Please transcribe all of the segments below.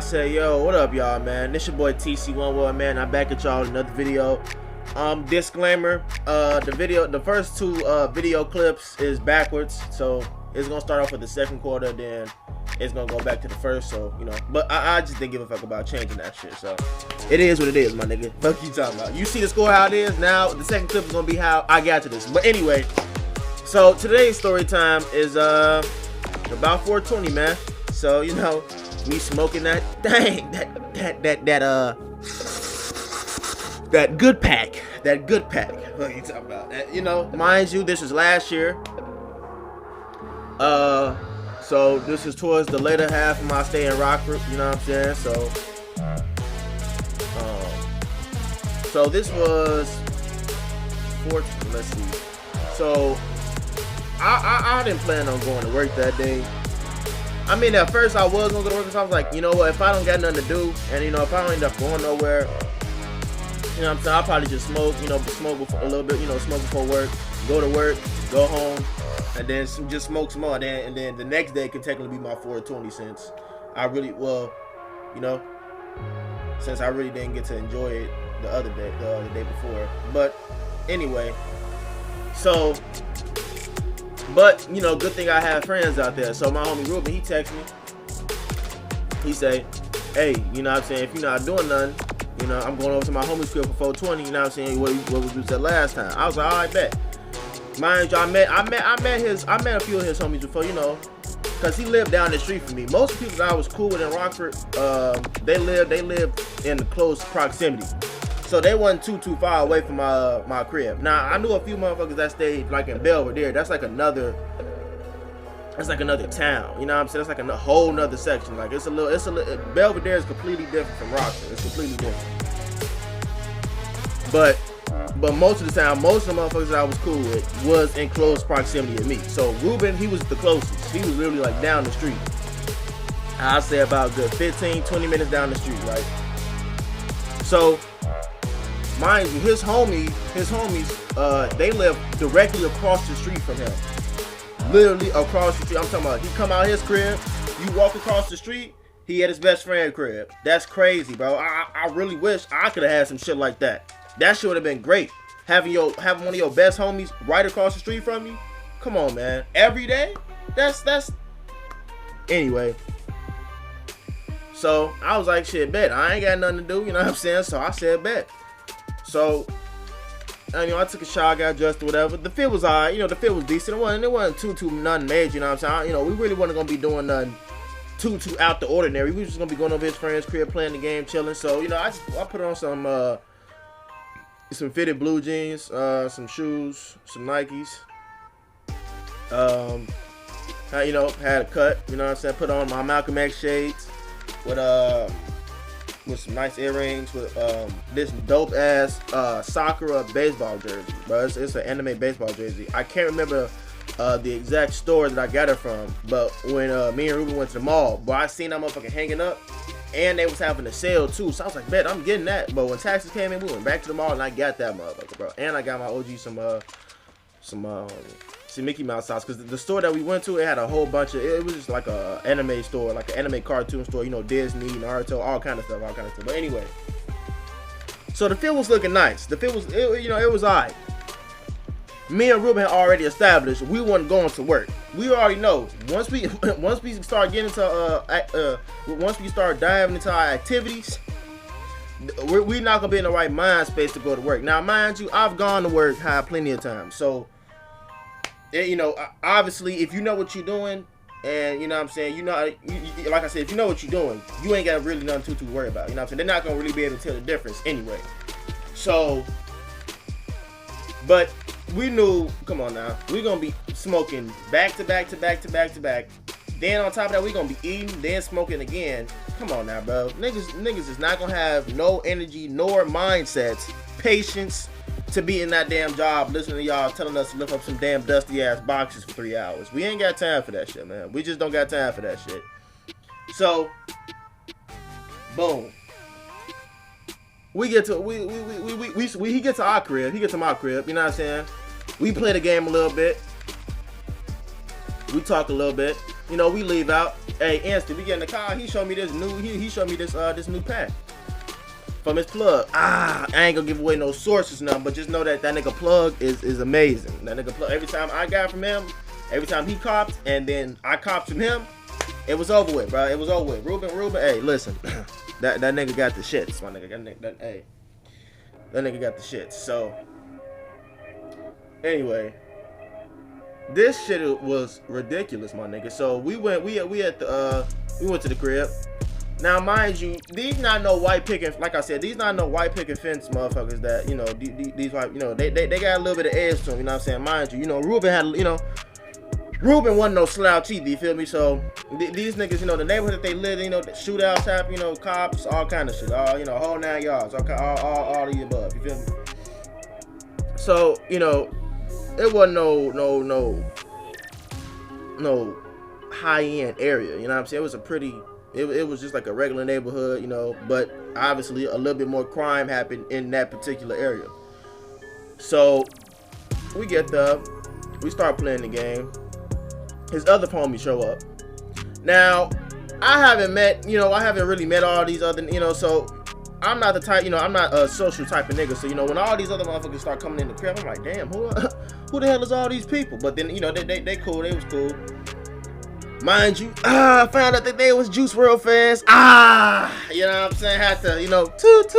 say, yo, what up, y'all, man? This your boy TC11, man. I'm back at y'all with another video. Disclaimer, the first two video clips is backwards, so it's gonna start off with the second quarter, then it's gonna go back to the first, so, you know. But I just didn't give a fuck about changing that shit, so it is what it is, my nigga. Fuck you talking about. You see the score how it is. Now the second clip is gonna be how I got to this. But anyway, so today's story time is about 420, man. So, you know, me smoking that thing, that good pack. What are you talking about? You know, mind you, this was last year. So this is towards the later half of my stay in Rockford, you know what I'm saying? So this was 14, let's see. So I didn't plan on going to work that day. I mean, at first I was gonna go to work because I was like, you know what, if I don't got nothing to do, and you know, if I don't end up going nowhere, you know what I'm saying, I'll probably just smoke, you know, smoke before a little bit, you know, smoke before work, go to work, go home, and then just smoke some more, and then the next day can technically be my 420 since I really, well, you know, since I really didn't get to enjoy it the day before. But anyway, so, but you know, good thing I have friends out there. So my homie Ruben, he texted me. He say, hey, you know what I'm saying, if you're not doing nothing, you know, I'm going over to my homie's crib for 420, you know what I'm saying, what we said last time. I was like, all right, bet. Mind you, I met a few of his homies before, you know, cause he lived down the street from me. Most people that I was cool with in Rockford, they lived in close proximity, so they wasn't too far away from my crib. Now I knew a few motherfuckers that stayed like in Belvedere. That's like another town. You know what I'm saying? It's like a whole nother section. Like it's a little. Belvedere is completely different from Rockford. It's completely different. But most of the time, most of the motherfuckers that I was cool with was in close proximity to me. So Ruben, he was the closest. He was literally like down the street. I'd say about good 15-20 minutes down the street, right? So mind you, his homies, they live directly across the street from him. Literally across the street. I'm talking about, he come out his crib, you walk across the street, he at his best friend crib. That's crazy, bro. I really wish I could have had some shit like that. That shit would have been great. Having one of your best homies right across the street from you. Come on, man. Every day? That's anyway. So I was like, shit, bet. I ain't got nothing to do, you know what I'm saying? So I said bet. So, you know, I took a shower, got dressed or whatever. The fit was alright, you know, the fit was decent. It wasn't too nothing major, you know what I'm saying? You know, we really wasn't gonna be doing nothing too out the ordinary. We was just gonna be going over his friend's crib, playing the game, chilling. So, you know, I put on some fitted blue jeans, some shoes, some Nikes. You know, had a cut, you know what I'm saying? Put on my Malcolm X shades with some nice earrings, with this dope ass Sakura baseball jersey, bro. It's an anime baseball jersey. I can't remember the exact store that I got it from, but when me and Ruben went to the mall, bro, I seen that motherfucker hanging up, and they was having a sale too. So I was like, bet, I'm getting that. But when taxes came in, we went back to the mall and I got that motherfucker, bro. And I got my OG some Mickey Mouse socks, because the store that we went to, it had a whole bunch of, it was just like a anime store, like an anime cartoon store, you know, Disney, Naruto, all kind of stuff. But anyway, so the fit was looking nice. The fit was, you know, it was alright. Me and Ruben had already established we weren't going to work. We already know once we start getting into once we start diving into our activities, we're not gonna be in the right mind space to go to work. Now, mind you, I've gone to work plenty of times, so you know, obviously, if you know what you're doing, and you know what I'm saying, you know, like I said, if you know what you're doing, you ain't got really nothing to worry about. You know what I'm saying? They're not gonna really be able to tell the difference anyway. So, but we knew, come on now, we're gonna be smoking back to back. Then on top of that, we're gonna be eating, then smoking again. Come on now, bro. Niggas is not gonna have no energy nor mindsets, patience to be in that damn job, listening to y'all telling us to lift up some damn dusty ass boxes for 3 hours. We ain't got time for that shit, man. We just don't got time for that shit. So, boom. We get to he gets to our crib. He gets to my crib. You know what I'm saying? We play the game a little bit. We talk a little bit. You know, we leave out. Hey, instant, we get in the car. He showed me this new. He showed me this new pack from his plug. I ain't gonna give away no sources now, but just know that nigga plug is amazing. That nigga plug. Every time I got from him, every time he copped, and then I copped from him, it was over with, bro. It was over with. Ruben, hey, listen, that nigga got the shits, my nigga. That nigga got the shits. So anyway. This shit was ridiculous, my nigga. So we went to the crib. Now, mind you, these not no white picket, like I said, these not no white picket fence motherfuckers that, you know, these white, you know, they got a little bit of edge to them, you know what I'm saying? Mind you, you know, Ruben had, you know, Ruben wasn't no slouch either, you feel me? So these niggas, you know, the neighborhood that they live in, you know, the shootouts happen, you know, cops, all kind of shit, all, you know, whole 9 yards, all of the above, you feel me? So, you know, it wasn't no high-end area, you know what I'm saying? It was a pretty, it was just like a regular neighborhood, you know, but obviously a little bit more crime happened in that particular area. So we get there, we start playing the game. His other homies show up. Now, I haven't really met all these other, you know, so I'm not the type, you know, I'm not a social type of nigga. So, you know, when all these other motherfuckers start coming in the crib, I'm like, damn, who the hell is all these people? But then, you know, they cool, they was cool. Mind you, I found out that they was Juice WRLD fans. You know what I'm saying? Had to, you know, toot.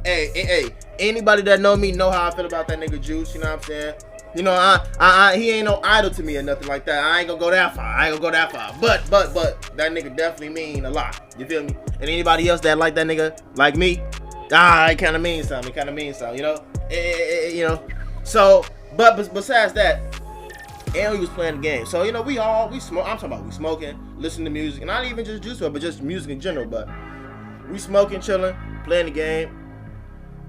Hey, anybody that know me know how I feel about that nigga Juice, you know what I'm saying? You know, he ain't no idol to me or nothing like that. I ain't gonna go that far. But that nigga definitely mean a lot. You feel me? And anybody else that like that nigga, like me, it kind of means something. You know? You know? So, but besides that, and we was playing the game. So, you know, we smoke. I'm talking about we smoking, listening to music, and not even just Juice WRLD, but just music in general. But we smoking, chilling, playing the game.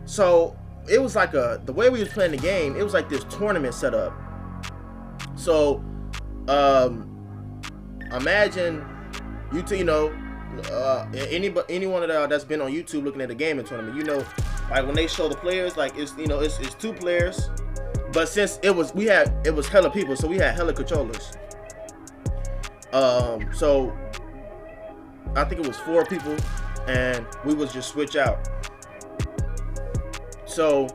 So it was like the way we was playing the game, it was like this tournament set up. So imagine anyone that's been on YouTube looking at the gaming tournament, you know, like when they show the players, like it's 2 players, but since it was hella people, so we had hella controllers. So I think it was 4 people, and we was just switch out. So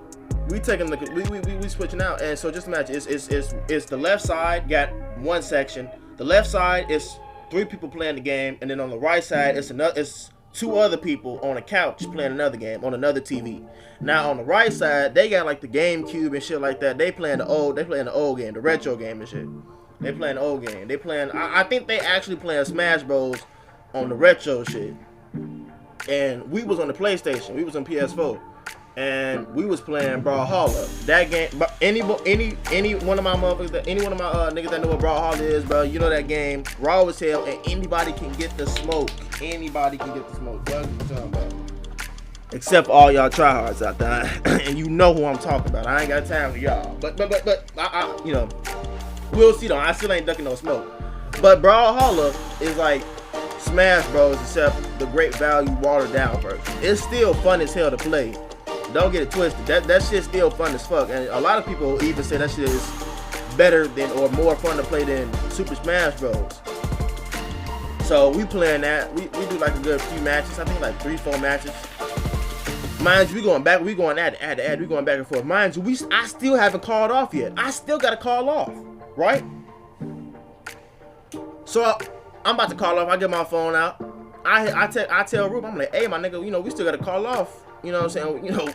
we switching out, and so just imagine it's the left side got one section. The left side is 3 people playing the game, and then on the right side it's 2 other people on a couch playing another game on another TV. Now on the right side they got like the GameCube and shit like that. They playing the old game, the retro game and shit. They playing the old game. They playing. I think they actually playing Smash Bros on the retro shit. And we was on the PlayStation. We was on PS4. And we was playing Brawlhalla. That game, any one of my motherfuckers, any one of my niggas that know what Brawlhalla is, bro, you know that game, raw as hell, and anybody can get the smoke. Anybody can get the smoke, bro. What you talking about? Except for all y'all tryhards out there, and you know who I'm talking about. I ain't got time for y'all, but I you know, we'll see though. I still ain't ducking no smoke. But Brawlhalla is like Smash Bros, except the great value watered down version. It's still fun as hell to play. Don't get it twisted. That shit's still fun as fuck. And a lot of people even say that shit is better than or more fun to play than Super Smash Bros. So we playing that. We do like a good few matches. I think like 3-4 matches. Mind you, we going back and forth. Mind you, I still haven't called off yet. I still gotta call off, right? So I'm about to call off. I get my phone out. I tell Ruben, I'm like, hey my nigga, you know, we still gotta call off. You know what I'm saying? You know,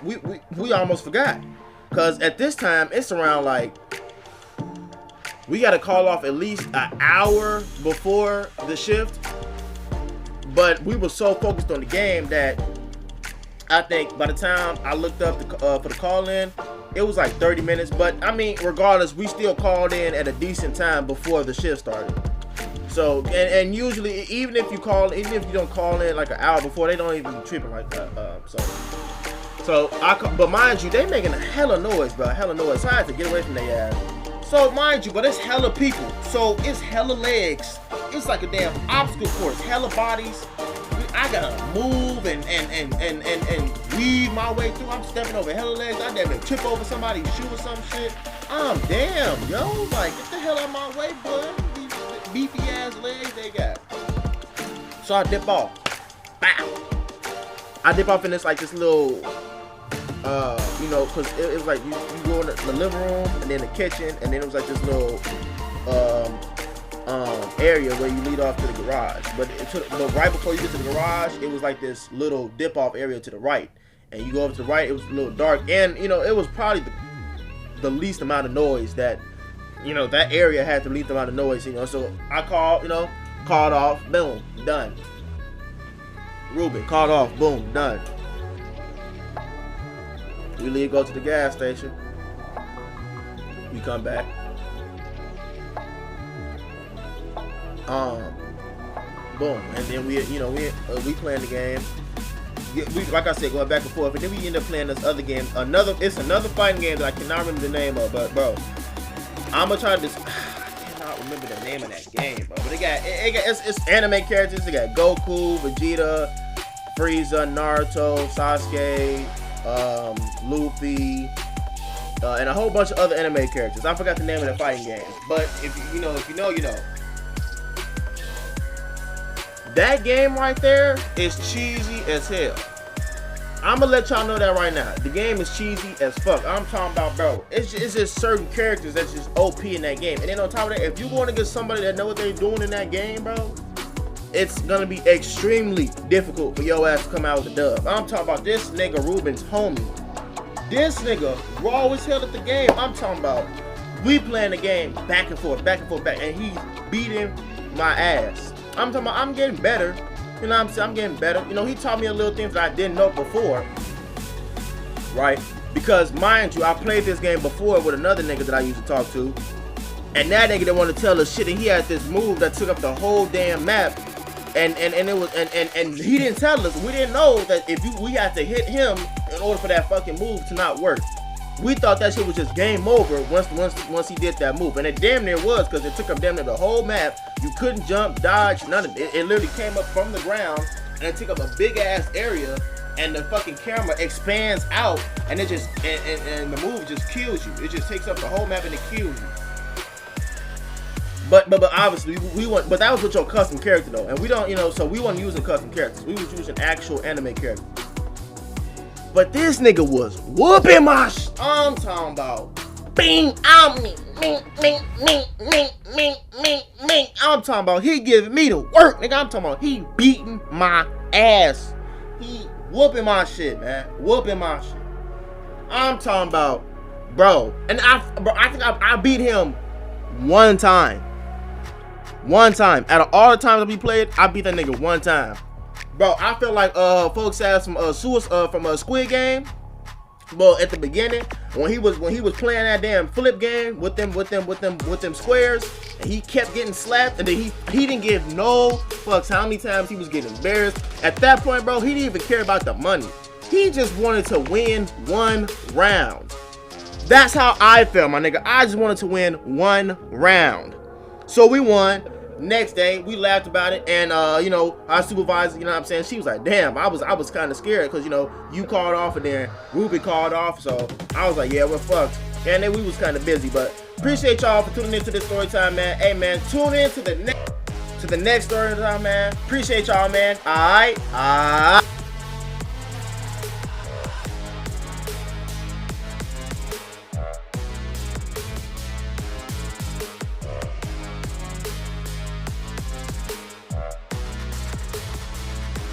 we almost forgot. Cause at this time it's around like we gotta call off at least an hour before the shift. But we were so focused on the game that I think by the time I looked up for the call in, it was like 30 minutes. But I mean, regardless, we still called in at a decent time before the shift started. So and usually even if you don't call in like an hour before, they don't even be tripping like that. But mind you, they making a hella noise, bro, hella noise. So I had to get away from their ass. So mind you, but it's hella people. So it's hella legs. It's like a damn obstacle course, hella bodies. I gotta move and weave my way through. I'm stepping over hella legs. I damn near trip over somebody's shoe or some shit. I'm damn, yo, like get the hell out of my way, boy. beefy ass legs they got. So I dip off. Bow. I dip off in this like this little, you know, cause it was like you go in the living room and then the kitchen, and then it was like this little area where you lead off to the garage. But right before you get to the garage, it was like this little dip off area to the right, and you go over to the right. It was a little dark, and you know, it was probably the least amount of noise that, you know, that area had the least amount of noise, you know. So I called, you know, called off, boom, done. Ruben called off, boom, done. We leave, go to the gas station. We come back. Boom, and then we, you know, we playing the game. We, like I said, going back and forth, and then we end up playing this other game. It's another fighting game that I cannot remember the name of, but bro, I'm gonna try this. I cannot remember the name of that game, bro. But it's anime characters. They got Goku, Vegeta, Frieza, Naruto, Sasuke, Luffy, and a whole bunch of other anime characters. I forgot the name of the fighting game, but if you know, you know. That game right there is cheesy as hell. I'm gonna let y'all know that right now. The game is cheesy as fuck. I'm talking about, bro, it's just certain characters that's just OP in that game. And then on top of that, if you want to get somebody that know what they're doing in that game, bro, it's gonna be extremely difficult for your ass to come out with a dub. I'm talking about this nigga Ruben's homie. This nigga raw as hell at the game. I'm talking about, we playing the game back and forth, and he's beating my ass. I'm talking about, I'm getting better. You know what I'm saying? I'm getting better. You know, he taught me a little things that I didn't know before. Right? Because, mind you, I played this game before with another nigga that I used to talk to. And that nigga didn't want to tell us shit. And he had this move that took up the whole damn map. And it was, and he didn't tell us. We didn't know that we had to hit him in order for that fucking move to not work. We thought that shit was just game over once he did that move, and it damn near was, because it took up damn near the whole map. You couldn't jump, dodge, none of it. It literally came up from the ground, and it took up a big ass area, and the fucking camera expands out, and it just and the move just kills you. It just takes up the whole map and it kills you. But obviously we want, but that was with your custom character though, and we don't, you know, so we weren't using custom characters. We was using actual anime characters. But this nigga was whooping my I'm talking about bing, I'm talking about he giving me the work, nigga. I'm talking about he beating my ass. He whooping my shit, man. Whooping my shit. I'm talking about, bro. And I think I beat him one time. One time. Out of all the times that we played, I beat that nigga one time. Bro, I feel like folks had some from a Squid Game. Well, at the beginning, when he was playing that damn flip game with them squares, and he kept getting slapped, and then he didn't give no fucks how many times he was getting embarrassed. At that point, bro, he didn't even care about the money. He just wanted to win one round. That's how I felt, my nigga. I just wanted to win one round. So we won. Next day, we laughed about it, and you know, our supervisor, you know what I'm saying, she was like, damn, I was kind of scared, because, you know, you called off and then Ruby called off, so I was like, yeah, we're fucked. And then we was kind of busy, but appreciate y'all for tuning into this story time, man. Hey, man, tune in to the next story time, man. Appreciate y'all, man. All right.